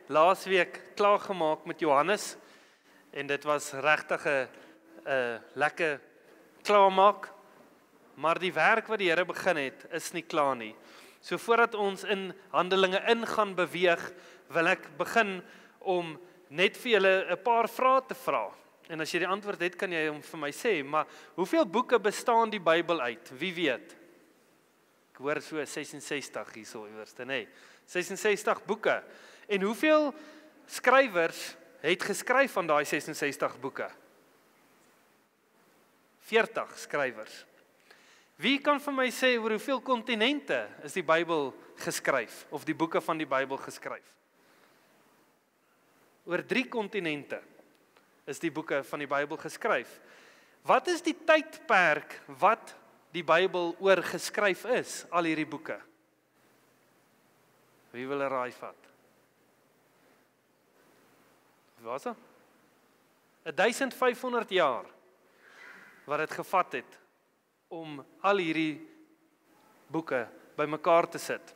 laasweek klaargemaak met Johannes en dit was regtig 'n lekker klaarmaak, maar die werk wat die Here begin het, is nie klaar nie. So voordat ons in Handelinge gaan beweeg, wil ek begin om net vir julle 'n paar vrae te vra. En as jy die antwoord het, kan jy hom vir my sê, maar hoeveel boeke bestaan die Bybel uit? Wie weet? Ek hoor so 66 hierso iewers, nee. 66 boeke. En hoeveel skrywers het geskryf van daai 66 boeke? 40 skrywers. Wie kan vir my sê oor hoeveel kontinente is die Bybel geskryf, of die boeke van die Bybel geskryf? Oor 3 kontinente is die boeke van die Bybel geskryf. Wat is die tydperk wat die Bybel oor geskryf is, al hierdie boeke? Wie wil 'n raai vat? Wat was dit? 1500 jaar wat dit gevat het om al hierdie boeke bymekaar te sit.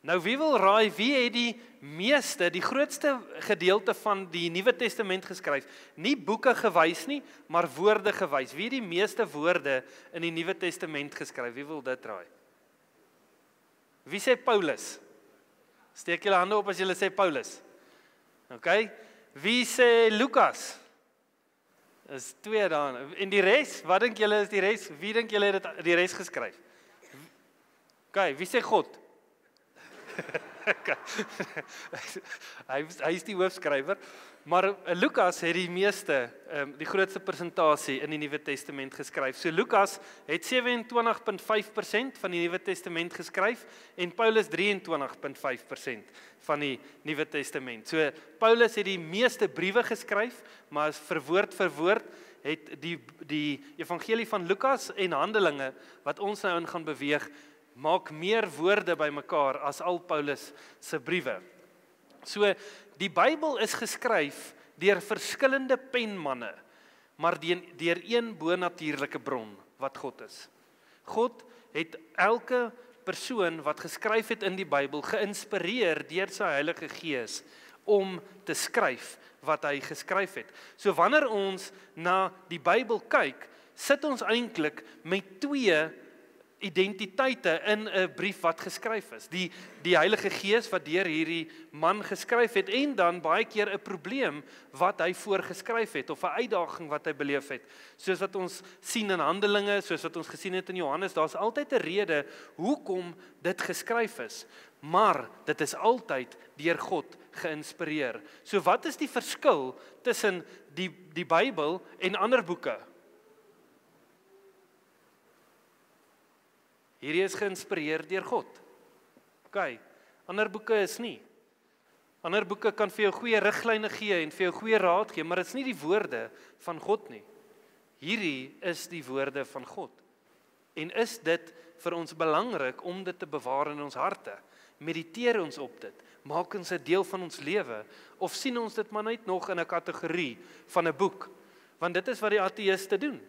Nou wie wil raai, wie het die grootste gedeelte van die Nuwe Testament geskryf? Nie boeke gewys nie, maar woorde gewys. Wie het die meeste woorde in die Nuwe Testament geskryf? Wie wil dit raai? Wie sê Paulus? Steek julle hande op as julle sê Paulus. OK? Wie sê Lukas? Is 2 daar. En die res, wat dink julle is die res? Wie dink julle het die res geskryf? OK, wie sê God? Hy is die hoofskrywer, maar Lukas het die meeste, die grootste persentasie in die Nuwe Testament geskryf. So Lukas het 27.5% van die Nuwe Testament geskryf en Paulus 23.5% van die Nuwe Testament. So Paulus het die meeste briewe geskryf, maar vir woord het die evangelie van Lukas en Handelinge wat ons nou in gaan beweeg, maak meer woorde bymekaar as al Paulus se briewe. So die Bybel is geskryf deur verskillende penmanne, maar deur een bonatuurlike bron wat God is. God het elke persoon wat geskryf het in die Bybel geïnspireer deur sy Heilige Gees om te skryf wat hy geskryf het. So wanneer ons na die Bybel kyk, sit ons eintlik met 2 identiteite in 'n brief wat geskryf is. Die Heilige Gees wat deur hierdie man geskryf het en dan baie keer 'n probleem wat hy voorgeskryf het of 'n uitdaging wat hy beleef het. Soos wat ons sien in Handelinge, soos wat ons gesien het in Johannes, daar's altyd 'n rede hoekom dit geskryf is. Maar dit is altyd deur God geïnspireer. So wat is die verskil tussen die Bybel en ander boeke? Hierdie is geïnspireer deur God. OK, ander boeke is nie. Ander boeke kan vir jou goeie riglyne gee en vir jou goeie raad gee, maar dit is nie die woorde van God nie. Hierdie is die woorde van God. En is dit vir ons belangrik om dit te bewaar in ons harte? Mediteer ons op dit? Maak ons 'n deel van ons lewe? Of sien ons dit maar net nog in 'n kategorie van 'n boek? Want dit is wat die ateïste doen.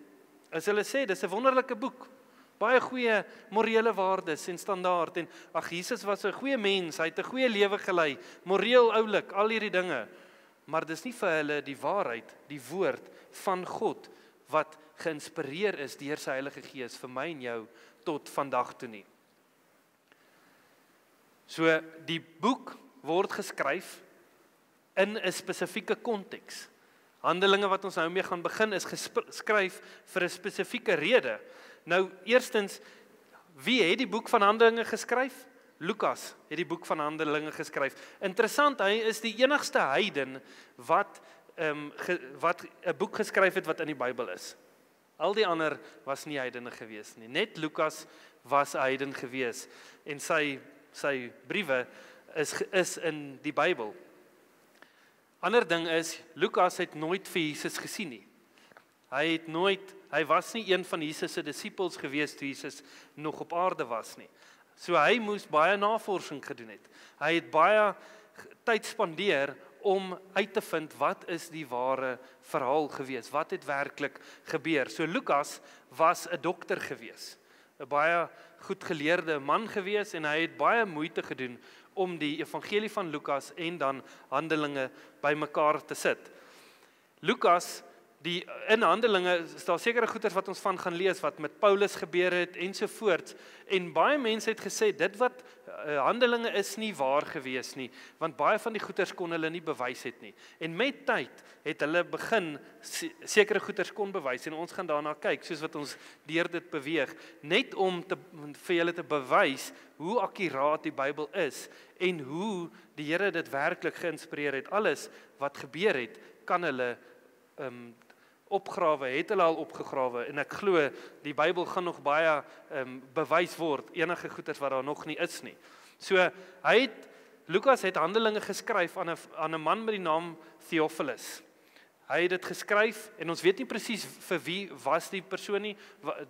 As hulle sê, dis 'n wonderlike boek. Baie goeie morele waardes en standaard en Jesus was 'n goeie mens, hy het 'n goeie lewe gelei, moreel oulik, al hierdie dinge. Maar dis nie vir hulle die waarheid, die woord van God wat geïnspireer is deur sy Heilige Gees vir my en jou tot vandag toe nie. So die boek word geskryf in 'n spesifieke konteks. Handelinge wat ons nou mee gaan begin is geskryf vir 'n spesifieke rede. Nou, eerstens, wie het die boek van Handelinge geskryf? Lukas het die boek van Handelinge geskryf. Interessant, hy is die enigste heiden wat 'n boek geskryf het wat in die Bybel is. Al die ander was nie heidene gewees nie. Net Lukas was 'n heiden gewees en sy briewe is in die Bybel. Ander ding is, Lukas het nooit vir Jesus gesien nie. Hy was nie een van Jesus se disippels gewees toe Jesus nog op aarde was nie. So hy moes baie navorsing gedoen het. Hy het baie tyd spandeer om uit te vind wat is die ware verhaal gewees, wat het werklik gebeur. So Lukas was 'n dokter gewees, 'n baie goed geleerde man gewees en hy het baie moeite gedoen om die evangelie van Lukas en dan Handelinge bymekaar te sit. Lukas, in Handelinge is daar sekere goeters wat ons van gaan lees, wat met Paulus gebeur het, ensovoorts, en baie mense het gesê, dit wat Handelinge is nie waar gewees nie, want baie van die goeters kon hulle nie bewys het nie, en met tyd het hulle begin sekere goeters kon bewys, en ons gaan daarna kyk, soos wat ons deur dit beweeg, net om vir julle te bewys, hoe akkuraat die Bybel is, en hoe die Here dit werklik geïnspireer het, alles wat gebeur het, kan hulle opgrawe, het hulle al opgegrawe, en ek glo, die Bybel gaan nog baie bewys word, enige goeters wat daar nog nie is nie. So, Lukas het Handelinge geskryf aan 'n man met die naam Theophilus. Hy het dit geskryf, en ons weet nie presies vir wie was die persoon nie,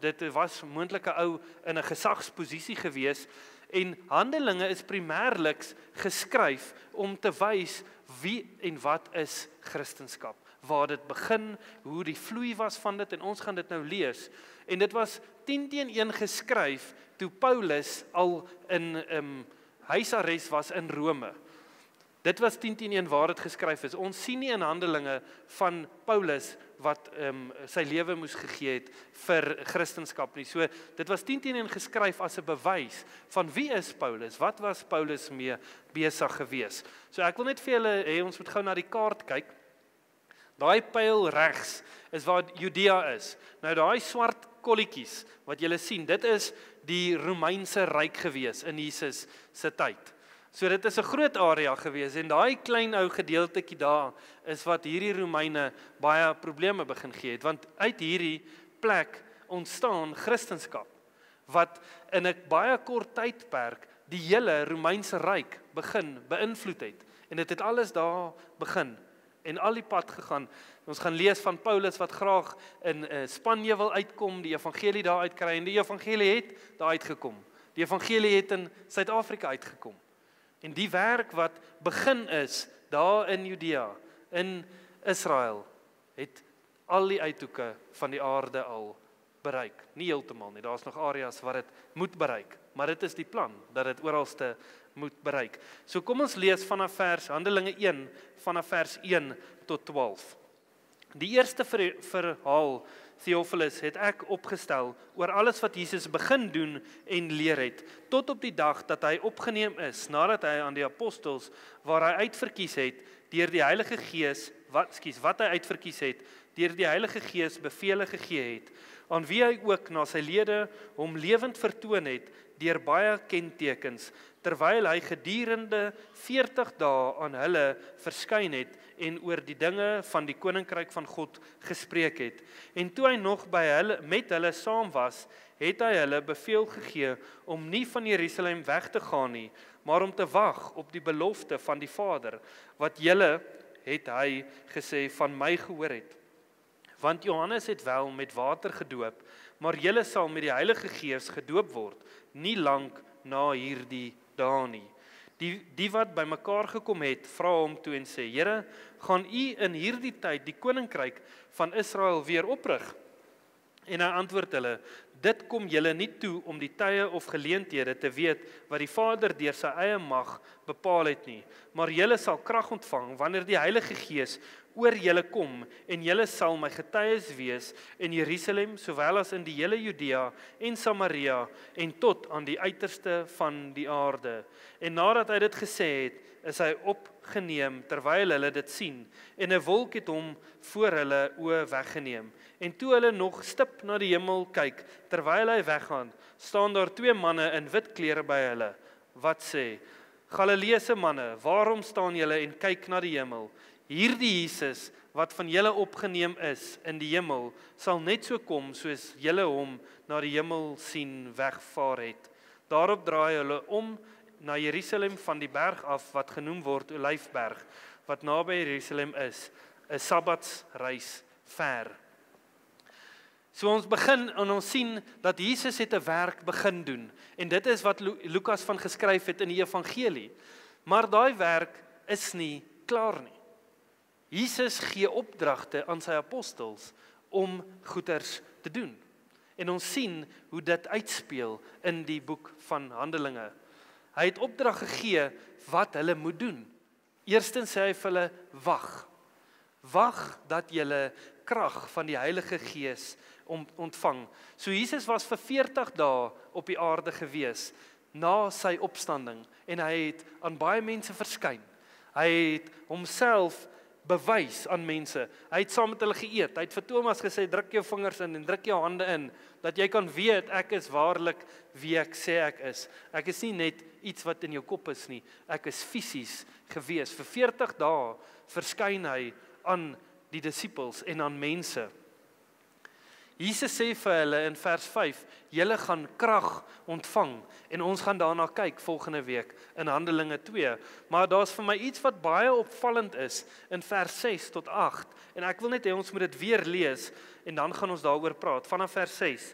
dit was moontlik 'n ou in 'n gesagsposisie gewees, en Handelinge is primêrliks geskryf om te wys wie en wat is Christendom, waar dit begin, hoe die vloei was van dit, en ons gaan dit nou lees. En dit was 10-1 geskryf, toe Paulus al in huisarrest was in Rome. Dit was 10-1 waar dit geskryf is. Ons sien nie in Handelinge van Paulus wat sy lewe moes gegee het vir Christendom nie. So, dit was 10-1 geskryf as 'n bewys van wie is Paulus, wat was Paulus mee besig gewees. So, ek wil net vir julle hê, ons moet gou na die kaart kyk. Daai pyl regs is waar Judea is. Nou daai swart kolletjies wat julle sien, dit is die Romeinse ryk gewees in Jesus se tyd. So dit is 'n groot area gewees, en daai klein ou gedeeltetjie daar is wat hierdie Romeine baie probleme begin gee het, want uit hierdie plek ontstaan Christendom, wat in 'n baie kort tydperk die hele Romeinse ryk begin beïnvloed het, en dit het alles daar begin, en al die pad gegaan. Ons gaan lees van Paulus wat graag in Spanje wil uitkom, die evangelie daar uitkry, en die evangelie het daar uitgekom. Die evangelie het in Suid-Afrika uitgekom. En die werk wat begin is, daar in Judea, in Israel, het al die uithoeke van die aarde al bereik. Nie heeltemal nie, daar is nog areas waar dit moet bereik, maar dit is die plan, dat dit oralste moet bereik. So kom ons lees vanaf Handelinge 1, vanaf vers 1 tot 12. Die eerste verhaal, Theophilus, het ek opgestel oor alles wat Jesus begin doen en leer het, tot op die dag dat hy opgeneem is, nadat hy aan die apostels, waar hy uitverkies het, deur die Heilige Gees, wat hy uitverkies het, deur die Heilige Gees bevele gegee het, aan wie hy ook na sy lede hom lewend vertoon het, deur baie kentekens, terwyl hy gedurende 40 dae aan hulle verskyn het, en oor die dinge van die koninkryk van God gespreek het. En toe hy nog met hulle saam was, het hy hulle beveel gegee om nie van Jerusalem weg te gaan nie, maar om te wag op die belofte van die Vader, wat julle, het hy gesê, van my gehoor het. Want Johannes het wel met water gedoop, maar julle sal met die Heilige Gees gedoop word, nie lank na hierdie dae nie. Die wat by mekaar gekom het, vra hom toe en sê, Here, gaan u in hierdie tyd die koninkryk van Israel weer oprig? En hy antwoord hulle, dit kom julle nie toe om die tye of geleenthede te weet wat die Vader deur sy eie mag bepaal het nie, maar julle sal krag ontvang wanneer die Heilige Gees oor julle kom, en julle sal my getuies wees in Jerusalem, sowel as in die hele Judea en Samaria, en tot aan die uiterste van die aarde. En nadat hy dit gesê het, is hy opgeneem terwyl hulle dit sien, en 'n wolk het hom voor hulle oë weggeneem. En toe hulle nog stip na die hemel kyk, terwyl hy weggaan, staan daar 2 manne in wit klere by hulle, wat sê, Galileese manne, waarom staan julle en kyk na die hemel? Hierdie Jesus, wat van julle opgeneem is in die hemel, sal net so kom, soos julle hom na die hemel sien wegvaar het. Daarop draai hulle om na Jerusalem van die berg af, wat genoem word Olyfberg, wat naby Jerusalem is, 'n Sabbatsreis ver. So ons begin en ons sien dat Jesus het 'n werk begin doen, en dit is wat Lukas van geskryf het in die evangelie. Maar daai werk is nie klaar nie. Jesus gee opdragte aan sy apostels om goeders te doen. En ons sien hoe dit uitspeel in die boek van Handelinge. Hy het opdrag gegee wat hulle moet doen. Eerstens sê hy vir hulle, wag. Wag dat julle krag van die Heilige Gees ontvang. So Jesus was vir 40 dae op die aarde gewees, na sy opstanding, en hy het aan baie mense verskyn. Hy het homself bewys aan mense. Hy het saam met hulle geëet. Hy het vir Thomas gesê, druk jou vingers in en druk jou hande in, dat jy kan weet, ek is waarlik wie ek sê ek is. Ek is nie net iets wat in jou kop is nie. Ek is fisies gewees. Vir 40 dae verskyn hy aan die disippels en aan mense. Jesus sê vir hulle in vers 5, julle gaan krag ontvang, en ons gaan daarna kyk volgende week in Handelinge 2, maar daar's vir my iets wat baie opvallend is in vers 6 tot 8, en ek wil net hê ons moet dit weer lees, en dan gaan ons daaroor praat, vanaf vers 6.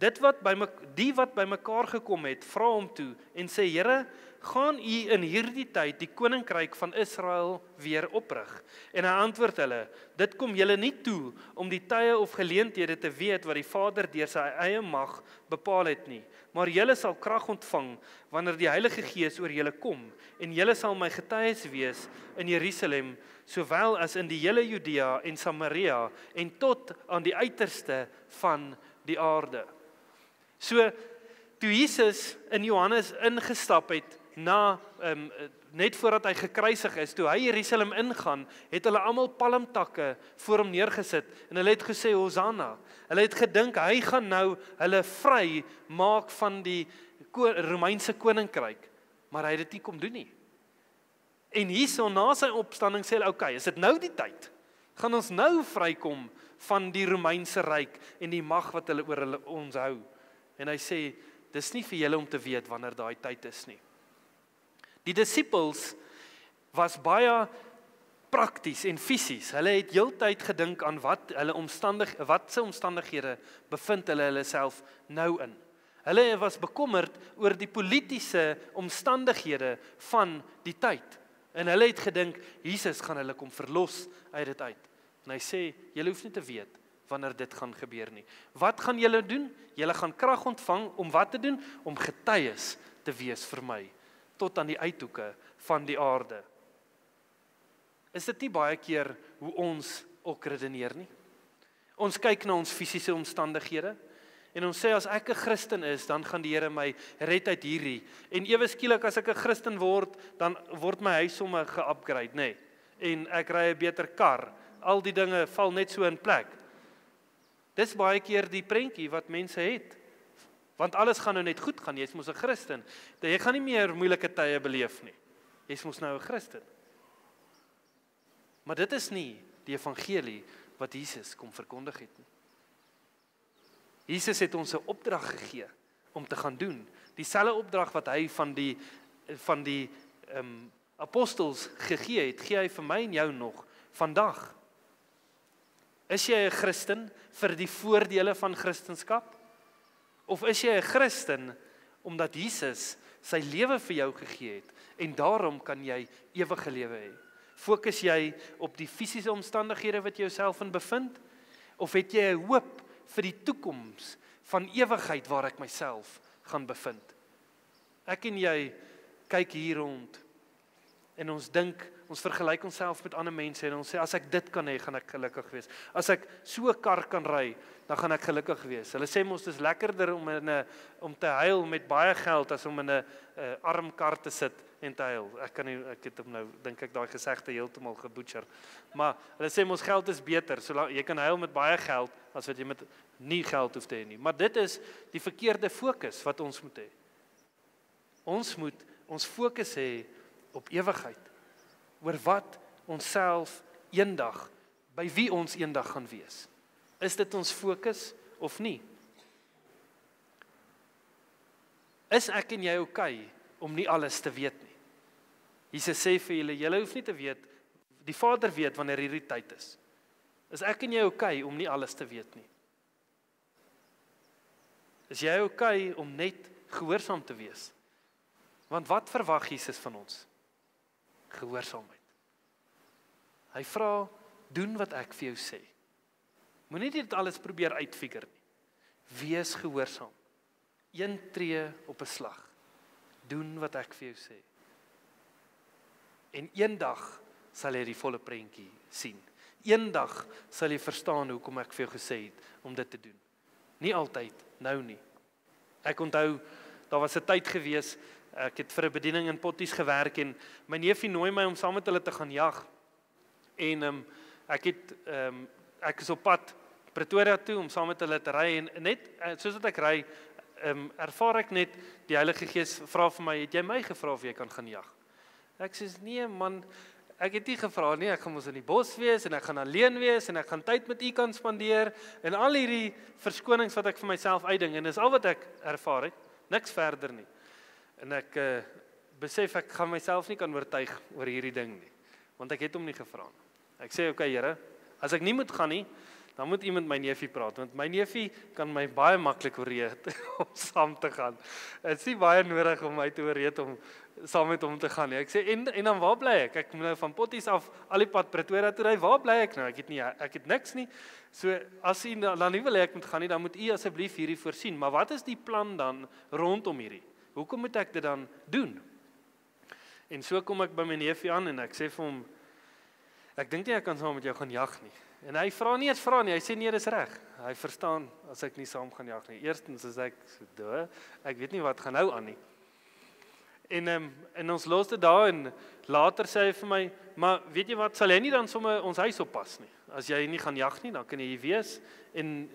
Die wat by mekaar gekom het, vra hom toe, en sê, Here, gaan u in hierdie tyd die koninkryk van Israel weer oprig? En hy antwoord hulle, dit kom julle nie toe om die tye of geleenthede te weet wat die Vader deur sy eie mag bepaal het nie, maar julle sal krag ontvang wanneer die Heilige Gees oor julle kom, en julle sal my getuies wees in Jerusalem, sowel as in die hele Judea en Samaria en tot aan die uiterste van die aarde. So, toe Jesus in Johannes ingestap het, net voordat hy gekruisig is, toe hy Jerusalem ingaan, het hulle almal palmtakke voor hom neergesit, en hulle het gesê, Hosanna. Hulle het gedink, hy gaan nou hulle vry maak van die Romeinse koninkryk, maar hy het dit nie kom doen nie. En hierso na sy opstanding sê hulle, okay, is dit nou die tyd? Gaan ons nou vrykom van die Romeinse ryk en die mag wat hulle oor ons hou? En hy sê, dis nie vir julle om te weet wanneer daai tyd is nie. Die disippels was baie prakties en fisies. Hulle het heeltyd gedink aan wat se omstandighede bevind hulle self nou in. Hulle was bekommerd oor die politiese omstandighede van die tyd. En hulle het gedink, Jesus gaan hulle kom verlos uit dit uit. En hy sê, julle hoef nie te weet wanneer dit gaan gebeur nie. Wat gaan julle doen? Julle gaan krag ontvang om wat te doen? Om getuies te wees vir my, tot aan die uithoeke van die aarde. Is dit nie baie keer hoe ons ook redeneer nie? Ons kyk na ons fisiese omstandighede, en ons sê, as ek 'n Christen is, dan gaan die Here my red uit hierdie. En ewe skielik, as ek 'n Christen word, dan word my huis sommer ge-upgrade, nê? En ek ry 'n beter kar. Al die dinge val net so in plek. Dis baie keer die prentjie wat mense het. Want alles gaan nou net goed gaan, jy's mos 'n Christen. Jy gaan nie meer moeilike tye beleef nie. Jy's mos nou 'n Christen. Maar dit is nie die evangelie wat Jesus kom verkondig het nie. Jesus het ons 'n opdrag gegee om te gaan doen. Dieselfde opdrag wat hy van die apostels gegee het, gee hy vir my en jou nog vandag. Is jy 'n Christen vir die voordele van Christendom? Of is jy 'n Christen omdat Jesus sy lewe vir jou gegee het en daarom kan jy ewige lewe hê? Fokus jy op die fisiese omstandighede wat jy jouself in bevind? Of het jy 'n hoop vir die toekoms van ewigheid waar ek myself gaan bevind? Ek en jy kyk hier rond en ons dink, ons vergelyk onsself met ander mense en ons sê, as ek dit kan hê, gaan ek gelukkig wees. As ek so 'n kar kan ry, dan gaan ek gelukkig wees. Hulle sê mos, dis lekkerder om te huil met baie geld as om in 'n arm kar te sit en te huil. Ek het hom nou, dink ek, daai gesegde heeltemal gebutcher. Maar hulle sê mos, geld is beter, solank jy kan huil met baie geld, as wat jy met nie geld hoef te hê nie. Maar dit is die verkeerde fokus wat ons moet hê. Ons moet ons fokus hê op ewigheid, oor wat ons self eendag, by wie ons eendag gaan wees. Is dit ons fokus of nie? Is ek en jy okay om nie alles te weet nie? Jesus sê vir julle, julle hoef nie te weet, die Vader weet wanneer hierdie tyd is. Is ek en jy okay om nie alles te weet nie? Is jy okay om net gehoorsaam te wees? Want wat verwag Jesus van ons? Gehoorsaamheid. Hy vra, doen wat ek vir jou sê. Moenie dit alles probeer uitfigure nie. Wees gehoorsaam. 1 tree op 'n slag. Doen wat ek vir jou sê. En eendag sal jy die volle prentjie sien. Eendag sal jy verstaan hoekom ek vir jou gesê het om dit te doen. Nie altyd, nou nie. Ek onthou, daar was 'n tyd gewees, ek het vir 'n bediening in Potties gewerk en my neefie nooi my om saam met hulle te gaan jag. En ek is op pad Pretoria toe om saam met hulle te ry en net soos wat ek ry, ervaar ek net die Heilige Gees vra vir my, het jy my gevra of jy kan gaan jag? Ek sê nee man, ek het nie gevra nie, ek gaan mos in die bos wees en ek gaan alleen wees en ek gaan tyd met u kan spandeer en al hierdie verskonings wat ek vir myself uitding en dis al wat ek ervaar het, niks verder nie. En ek besef ek gaan myself nie kan oortuig oor hierdie ding nie, want ek het hom nie gevra nie. Ek sê okay Here, as ek nie moet gaan nie, dan moet iemand my neefie praat, want my neefie kan my baie maklik oorreed om saam te gaan. Dit is nie baie nodig om my te oorreed om saam met hom te gaan nie. Ek sê, en dan waar bly ek? Ek moet nou van Potties af al die pad Pretoria toe ry, waar bly ek nou? Ek het niks nie. So, as u dan nie wil hê ek moet gaan nie, dan moet u asseblief hierdie voorsien. Maar wat is die plan dan rondom hierdie? Hoekom moet ek dit dan doen? En so kom ek by my neefie aan en ek sê vir hom, ek dink nie ek kan saam met jou gaan jag nie. En hy vra nie, hy sê nee, dis reg. Hy verstaan as ek nie saam gaan jag nie. Eerstens is ek so, ek weet nie wat gaan nou aan nie. En ons los dit daar en later sê hy vir my, maar weet jy wat, sal jy nie dan sommer ons huis oppas nie? As jy nie gaan jag nie, dan kan jy hier wees en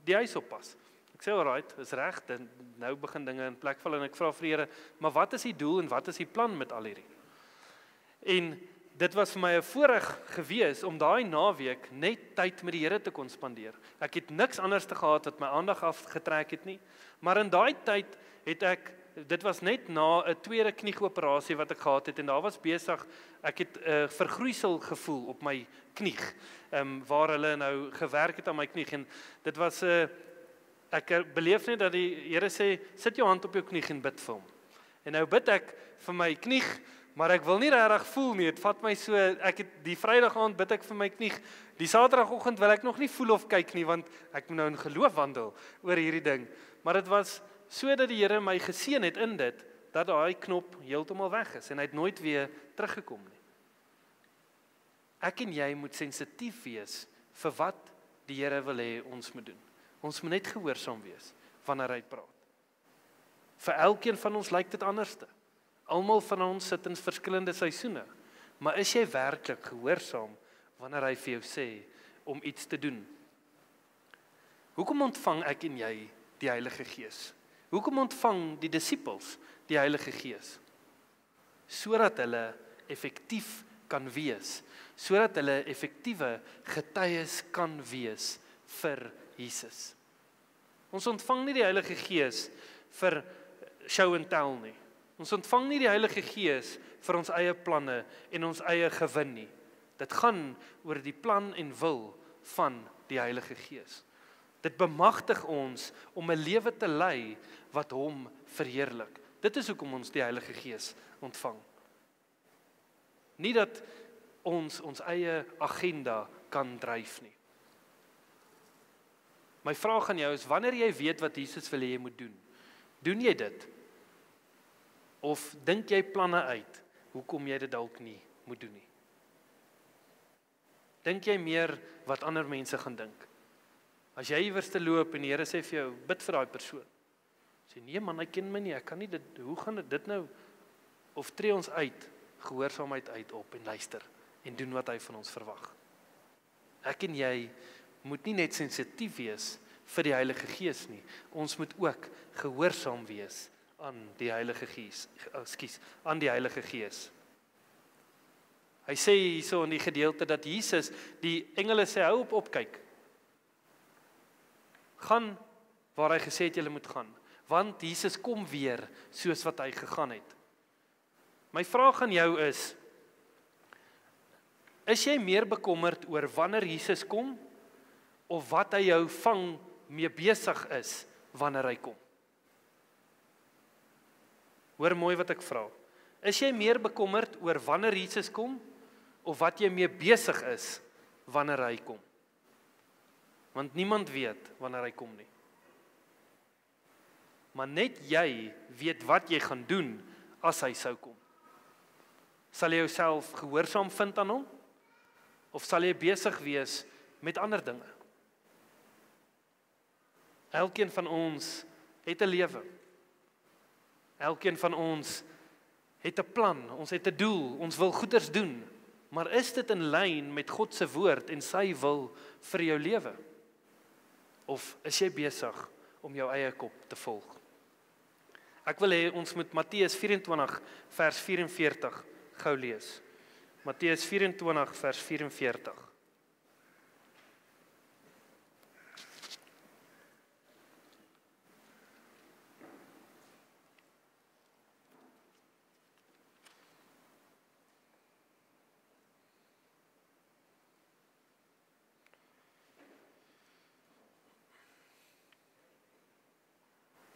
die huis oppas. Ek sê alright, is reg, nou begin dinge in plek val en ek vra vir die Here, maar wat is die doel en wat is die plan met al hierdie? En dit was vir my 'n voorreg gewees om daai naweek net tyd met die Here te kon spandeer. Ek het niks anders te gehad wat my aandag afgetrek het nie, maar in daai tyd het dit was net na 'n tweede knieoperasie wat ek gehad het en daar was besig, ek het 'n vergroeisel gevoel op my knie, waar hulle nou gewerk het aan my knie en dit was ek beleef net dat die Here sê, sit jou hand op jou knie en bid vir hom. En nou bid ek vir my knie, maar ek wil nie regtig voel nie, het vat my so, ek het die Vrydag aand bid ek vir my knie, die Saterdagoggend wil ek nog nie voel of kyk nie, want ek moet nou in geloof wandel oor hierdie ding, maar dit was so dat die Here my geseën het in dit, dat daai knop heeltemal weg is, en hy het nooit weer teruggekom nie. Ek en jy moet sensitief wees vir wat die Here wil hê ons moet doen. Ons moet net gehoorsaam wees, wanneer hy praat. Vir elkeen van ons lyk dit anderste. Almal van ons sit in verskillende seisoene, maar is jy werklik gehoorsaam wanneer hy vir jou sê om iets te doen? Hoekom ontvang ek en jy die Heilige Gees? Hoekom ontvang die disippels die Heilige Gees? Sodat hulle effektief kan wees, sodat hulle effektiewe getuies kan wees vir Jesus. Ons ontvang nie die Heilige Gees vir show and tell nie. Ons ontvang nie die Heilige Gees vir ons eie planne en ons eie gewin nie. Dit gaan oor die plan en wil van die Heilige Gees. Dit bemagtig ons om 'n lewe te lei wat hom verheerlik. Dit is hoekom ons die Heilige Gees ontvang. Nie dat ons eie agenda kan dryf nie. My vraag aan jou is, wanneer jy weet wat Jesus wil hê jy moet doen, doen jy dit? Of dink jy planne uit, hoekom jy dit dalk nie moet doen nie? Dink jy meer wat ander mense gaan dink? As jy iewers te loop en die Here sê vir jou, bid vir daai persoon. Sê, nee man, hy ken my nie, ek kan nie dit, hoe gaan dit nou? Of tree ons uit, gehoorsaamheid uit op en luister, en doen wat hy van ons verwag. Ek en jy moet nie net sensitief wees vir die Heilige Gees nie, ons moet ook gehoorsaam wees aan die Heilige Gees, aan die Heilige Gees. Hy sê hierso in die gedeelte dat Jesus, die engele sê, hou op opkyk. Gaan waar hy gesê het julle moet gaan, want Jesus kom weer soos wat hy gegaan het. My vraag aan jou is jy meer bekommerd oor wanneer Jesus kom, of wat hy jou vang mee besig is, wanneer hy kom? Hoor mooi wat ek vra. Is jy meer bekommerd oor wanneer Jesus kom, of wat jy mee besig is, wanneer hy kom? Want niemand weet wanneer hy kom nie. Maar net jy weet wat jy gaan doen, as hy sou kom. Sal jy jouself gehoorsaam vind aan hom? Of sal jy besig wees met ander dinge? Elkeen van ons het 'n lewe. Elkeen van ons het 'n plan, ons het 'n doel, ons wil goeders doen. Maar is dit in lyn met God se woord en sy wil vir jou lewe? Of is jy besig om jou eie kop te volg? Ek wil hê ons moet Matteus 24 vers 44 gou lees. Matteus 24 vers 44.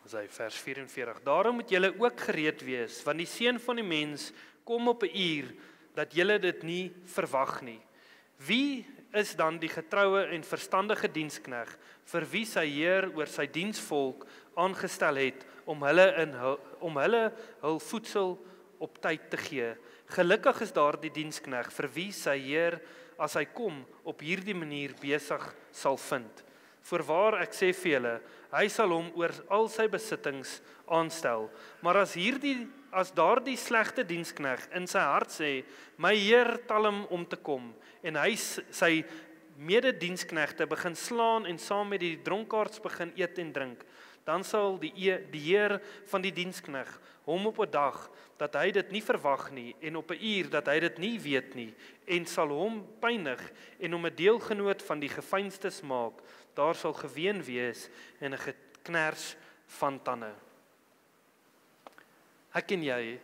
Sy vers 44. Daarom moet julle ook gereed wees, want die seun van die mens kom op 'n uur dat julle dit nie verwag nie. Wie is dan die getroue en verstandige dienskneg vir wie sy Heer oor sy diensvolk aangestel het om hulle hul voedsel op tyd te gee? Gelukkig is daardie dienskneg vir wie sy Heer as hy kom op hierdie manier besig sal vind. Voorwaar ek sê vir julle, hy sal hom oor al sy besittings aanstel. Maar as daardie slegte dienskneg in sy hart sê, my Heer tal hom om te kom, en hy sy medediensknegte begin slaan en saam met die dronkaards begin eet en drink, dan sal die Heer van die dienskneg hom op 'n dag dat hy dit nie verwag nie en op 'n uur dat hy dit nie weet nie, en sal hom pynig en hom 'n deelgenoot van die gefeinstes maak. Daar sal geween wees en 'n geknars van tande. Ek en jy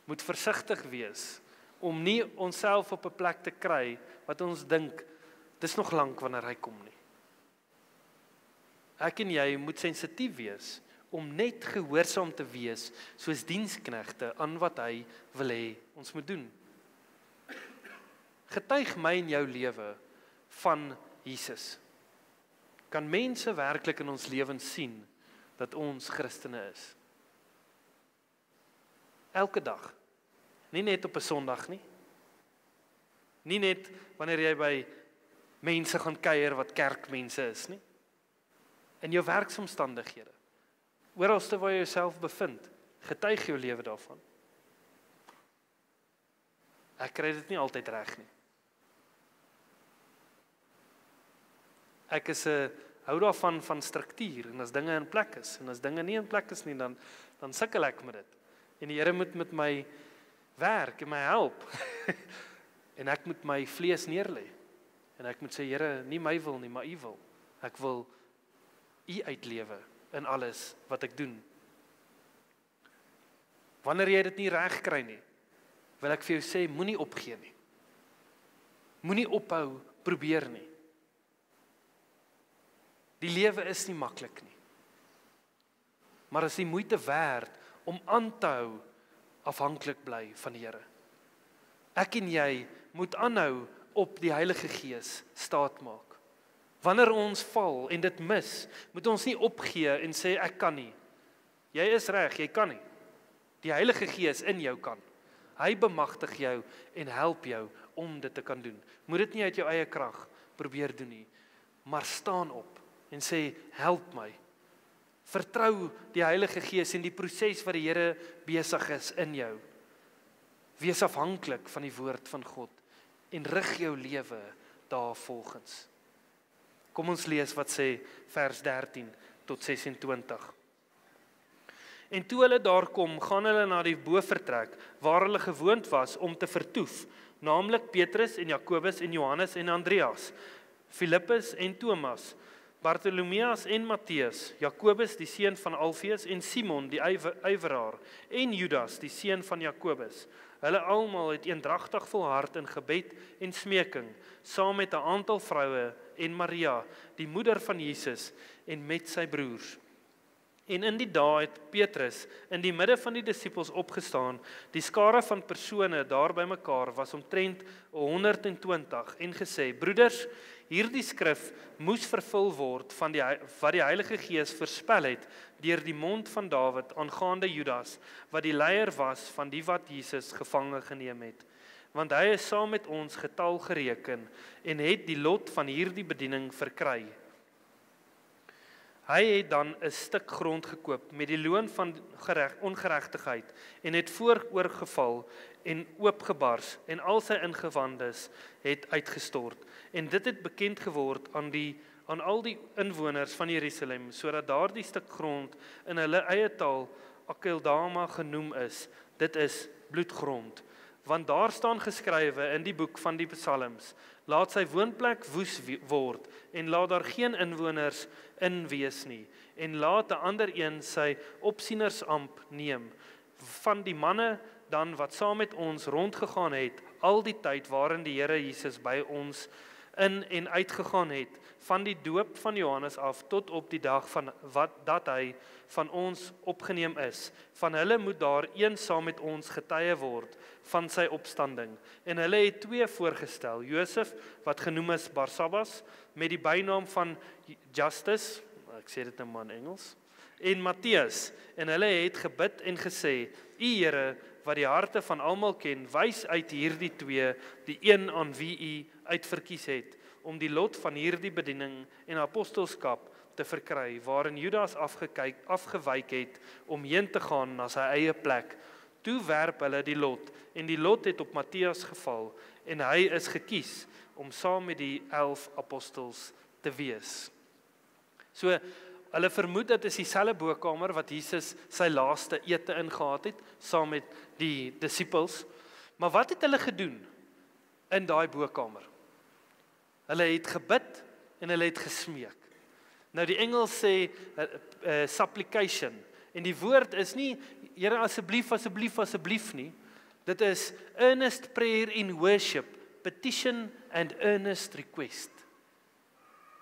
moet versigtig wees om nie onsself op 'n plek te kry wat ons dink dis nog lank wanneer hy kom nie. Ek en jy moet sensitief wees om net gehoorsaam te wees soos diensknegte aan wat hy wil hê ons moet doen. Getuig my in jou lewe van Jesus. Kan mense werklik in ons lewens sien dat ons Christene is? Elke dag. Nie net op 'n Sondag nie. Nie net wanneer jy by mense gaan kuier wat kerkmense is nie. In jou werksomstandighede. Oralste waar jy jouself bevind, getuig jou lewe daarvan. Ek kry dit nie altyd reg nie. Ek hou daarvan van struktuur, en as dinge in plek is, en as dinge nie in plek is nie, dan sukkel ek met dit. En die Here moet met my werk en my help. En ek moet my vlees neerlê. En ek moet sê, Here, nie my wil nie, maar U wil. Ek wil U uitlewe in alles wat ek doen. Wanneer jy dit nie reg kry nie, wil ek vir jou sê, moenie opgee nie. Moenie ophou probeer nie. Die lewe is nie maklik nie. Maar is die moeite werd om aan te hou afhanklik bly van die Here. Ek en jy moet aanhou op die Heilige Gees staat maak. Wanneer ons val en dit mis, moet ons nie opgee en sê ek kan nie. Jy is reg, jy kan nie. Die Heilige Gees in jou kan. Hy bemagtig jou en help jou om dit te kan doen. Moet dit nie uit jou eie krag probeer doen nie, maar staan op en sê, help my. Vertrou die Heilige Gees en die proses wat die Here besig is in jou. Wees afhanklik van die woord van God en rig jou lewe daarvolgens. Kom ons lees wat sê vers 13 tot 26. En toe hulle daar kom, gaan hulle na die bovertrek waar hulle gewoond was om te vertoef, naamlik Petrus en Jakobus en Johannes en Andreas, Filippus en Thomas, Bartolomeus en Matteus, Jakobus die seun van Alfeus en Simon die yveraar en Judas die seun van Jakobus. Hulle almal het eendragtig volhard in gebed en smeking, saam met 'n aantal vroue en Maria, die moeder van Jesus, en met sy broers. En in die dae het Petrus in die midde van die disippels opgestaan. Die skare van persone daar bymekaar was omtrent 120 en gesê: Broeders, hierdie skrif moes vervul word van wat die Heilige Gees voorspel het deur die mond van Dawid aangaande Judas, wat die leier was van die wat Jesus gevange geneem het. want hy is saam met ons getal gereken en het die lot van hierdie bediening verkry. Hy het dan 'n stuk grond gekoop met die loon van ongeregtigheid en het vooroorgeval en oopgebars en al sy ingewandes het uitgestort. En dit het bekend geword aan al die inwoners van Jerusalem, sodat daardie stuk grond in hulle eie taal Akeldama genoem is. Dit is bloedgrond. Want daar staan geskrywe in die boek van die Psalms, laat sy woonplek woes word, en laat daar geen inwoners in wees nie, en laat 'n ander een sy opsienersamp neem, van die manne dan wat saam met ons rondgegaan het, al die tyd waarin die Here Jesus by ons in en uitgegaan het, van die doop van Johannes af, tot op die dag van dat hy van ons opgeneem is. Van hulle moet daar een saam met ons getuie word van sy opstanding. En hulle het 2 voorgestel, Josef, wat genoem is Barsabbas, met die bynaam van Justus, ek sê dit nou maar in Engels, en Matthias, en hulle het gebid en gesê, U Here, wat die harte van almal ken, wys uit hierdie 2, die een aan wie U uitverkies het, om die lot van hierdie bediening en apostelskap te verkry, waarin Judas afgewyk het, om heen te gaan na sy eie plek. Toe werp hulle die lot, en die lot het op Matthias geval, en hy is gekies, om saam met die 11 apostels te wees. So, hulle vermoed dit is dieselfde bokkamer wat Jesus sy laaste ete ingehad het, saam met die disippels. Maar wat het hulle gedoen in daai bokkamer? Hulle het gebid en hulle het gesmeek. Nou die Engels sê supplication, en die woord is nie, Here asseblief, asseblief, asseblief nie. Dit is earnest prayer in worship, petition and earnest request.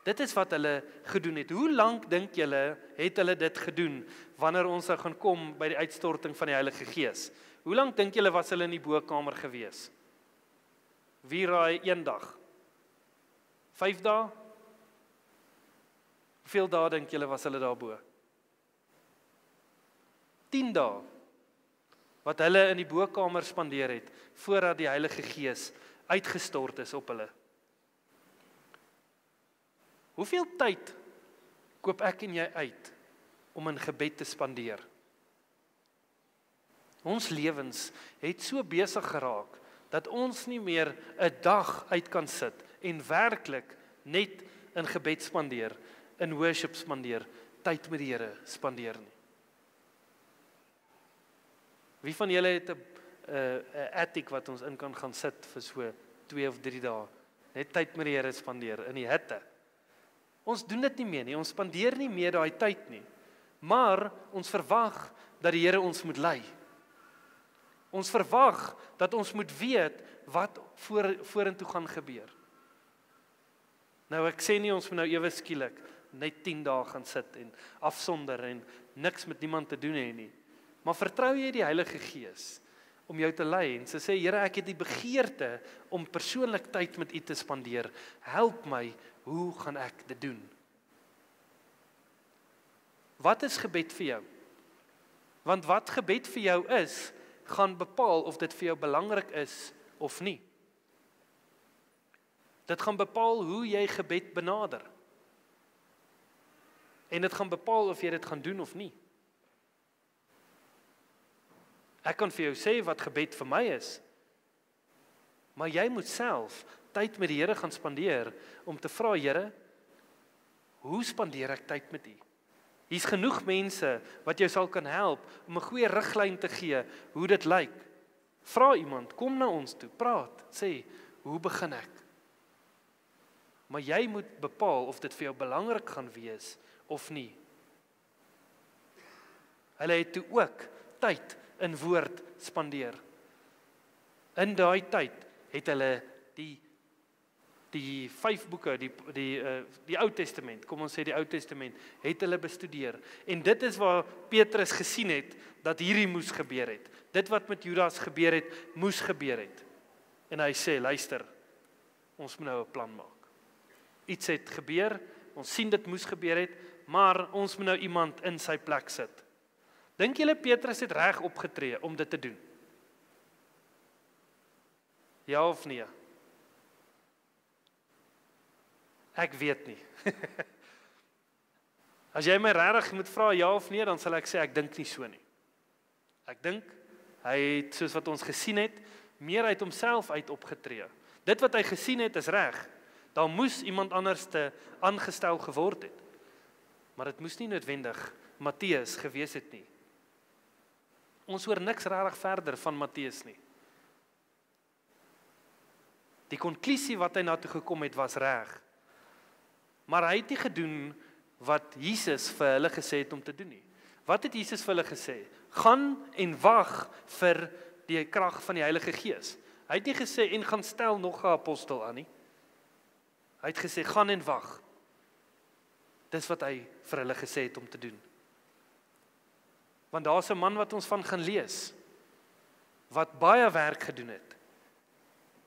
Dit is wat hulle gedoen het. Hoe lank dink julle het hulle dit gedoen, wanneer ons gaan kom by die uitstorting van die Heilige Gees? Hoe lank dink julle was hulle in die bokkamer gewees? Wie raai 1 dag? 5 dae? Hoeveel dae dink julle was hulle daarbo? 10 dae, wat hulle in die bokkamer spandeer het, voordat die Heilige Gees uitgestort is op hulle. Hoeveel tyd koop ek en jy uit om in gebed te spandeer? Ons lewens het so besig geraak, dat ons nie meer 'n dag uit kan sit en werklik net in gebed spandeer, in worship spandeer, tyd met die Here spandeer nie. Wie van julle het 'n attic wat ons in kan gaan sit vir so 2 of 3 dae, net tyd met die Here spandeer in die hitte? Ons doen dit nie meer nie, ons spandeer nie meer daai tyd nie, maar ons verwag dat die Here ons moet lei. Ons verwag dat ons moet weet wat vorentoe gaan gebeur. Nou ek sê nie ons moet nou ewe skielik net 10 dae gaan sit en afsonder en niks met niemand te doen hê nie. Maar vertrou jy die Heilige Gees om jou te lei en sê, Here, ek het die begeerte om persoonlik tyd met U te spandeer. Help my, hoe gaan ek dit doen? Wat is gebed vir jou? Want wat gebed vir jou is, gaan bepaal of dit vir jou belangrik is of nie. Dit gaan bepaal hoe jy gebed benader. En dit gaan bepaal of jy dit gaan doen of nie. Ek kan vir jou sê wat gebed vir my is, maar jy moet self tyd met die Here gaan spandeer om te vra, Here, hoe spandeer ek tyd met U? Hier's genoeg mense wat jou sal kan help om 'n goeie riglyn te gee hoe dit lyk. Vra iemand, kom na ons toe, praat, sê, hoe begin ek? Maar jy moet bepaal of dit vir jou belangrik gaan wees of nie. Hulle het toe ook tyd in woord spandeer. In daai tyd het hulle die 5 boeke, die Ou Testament, kom ons sê die Ou Testament, het hulle bestudeer. En dit is waar Petrus gesien het, dat hierdie moes gebeur het. Dit wat met Judas gebeur het, moes gebeur het. En hy sê, luister, ons moet nou 'n plan maak. Iets het gebeur, ons sien dit moes gebeur het, maar ons moet nou iemand in sy plek sit. Dink julle Petrus het reg opgetree om dit te doen? Ja of nee? Ek weet nie. As jy my regtig moet vra ja of nee, dan sal ek sê ek dink nie so nie. Ek dink hy het, soos wat ons gesien het, meer uit homself uit opgetree. Dit wat hy gesien het is reg. Daar moes iemand anders te aangestel geword het. Maar dit moes nie noodwendig Matteus gewees het nie. Ons hoor niks regtig verder van Matteus nie. Die konklusie wat hy na toe gekom het was reg. Maar hy het nie gedoen wat Jesus vir hulle gesê het om te doen nie. Wat het Jesus vir hulle gesê? Gaan en wag vir die krag van die Heilige Gees. Hy het nie gesê en gaan stel nog 'n apostel aan nie. Hy het gesê gaan en wag. Dis wat hy vir hulle gesê het om te doen. Want daar's 'n man wat ons van gaan lees, wat baie werk gedoen het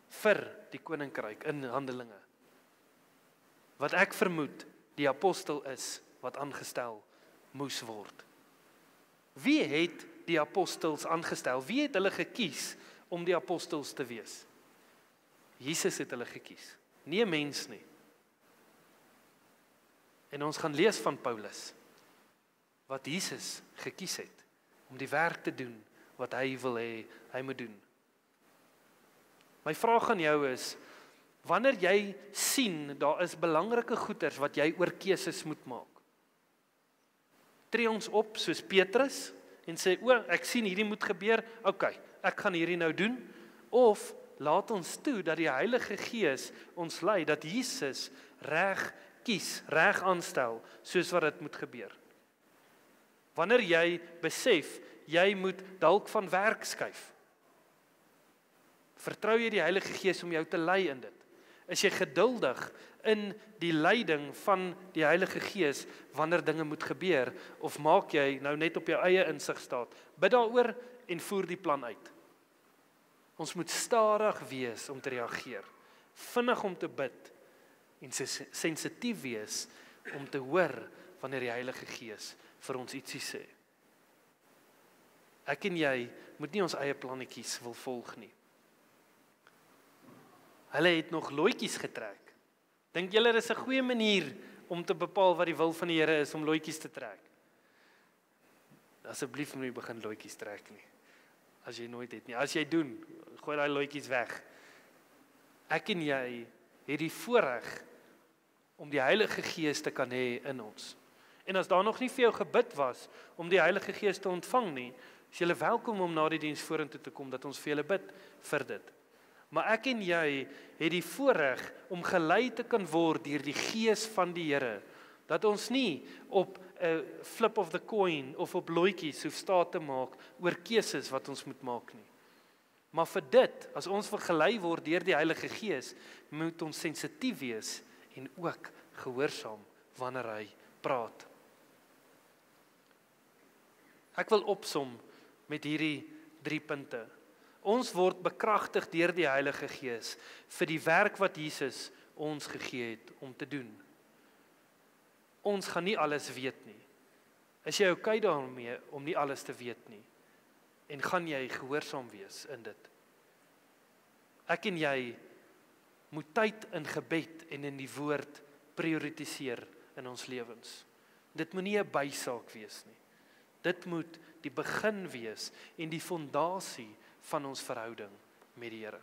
vir die koninkryk in Handelinge. Wat ek vermoed die apostel is wat aangestel moes word. Wie het die apostels aangestel? Wie het hulle gekies om die apostels te wees? Jesus het hulle gekies, nie 'n mens nie. En ons gaan lees van Paulus, wat Jesus gekies het om die werk te doen wat hy wil hê hy moet doen. My vraag aan jou is, wanneer jy sien daar is belangrike goeders wat jy oor keuses moet maak, tree ons op soos Petrus en sê, ek sien hierdie moet gebeur, ek gaan hierdie nou doen, of laat ons toe dat die Heilige Gees ons lei, dat Jesus reg kies, reg aanstel, soos wat dit moet gebeur. Wanneer jy besef, jy moet dalk van werk skuif, vertrou jy die Heilige Gees om jou te lei in dit? Is jy geduldig in die leiding van die Heilige Gees wanneer dinge moet gebeur, of maak jy nou net op jou eie insig staat? Bid daaroor en voer die plan uit. Ons moet stadig wees om te reageer, vinnig om te bid en sensitief wees om te hoor wanneer die Heilige Gees vir ons ietsie sê. Ek en jy moet nie ons eie plannetjies wil volg nie. Hulle het nog loetjies getrek. Dink julle dis 'n goeie manier om te bepaal wat die wil van die Here is om loetjies te trek? Asseblief moenie begin loetjies trek nie. As jy nooit het nie. As jy doen, gooi daai loetjies weg. Ek en jy het die voorreg om die Heilige Gees te kan hê in ons. En as daar nog nie vir jou gebid was om die Heilige Gees te ontvang nie, is jy welkom om na die diens vorentoe te kom dat ons vir julle bid vir dit. Maar ek en jy het die voorreg om gelei te kan word deur die Gees van die Here, dat ons nie op 'n flip of the coin of op loetjies hoef staat te maak oor keuses wat ons moet maak nie. Maar vir dit, as ons vergelei word deur die Heilige Gees, moet ons sensitief wees en ook gehoorsaam wanneer hy praat. Ek wil opsom met hierdie 3 punte. Ons word bekragtig deur die Heilige Gees vir die werk wat Jesus ons gegee het om te doen. Ons gaan nie alles weet nie. Is jy okay daarmee om nie alles te weet nie? En gaan jy gehoorsaam wees in dit? Ek en jy moet tyd in gebed en in die woord prioritiseer in ons lewens. Dit moet nie 'n bysaak wees nie. Dit moet die begin wees en die fondasie van ons verhouding met die Here.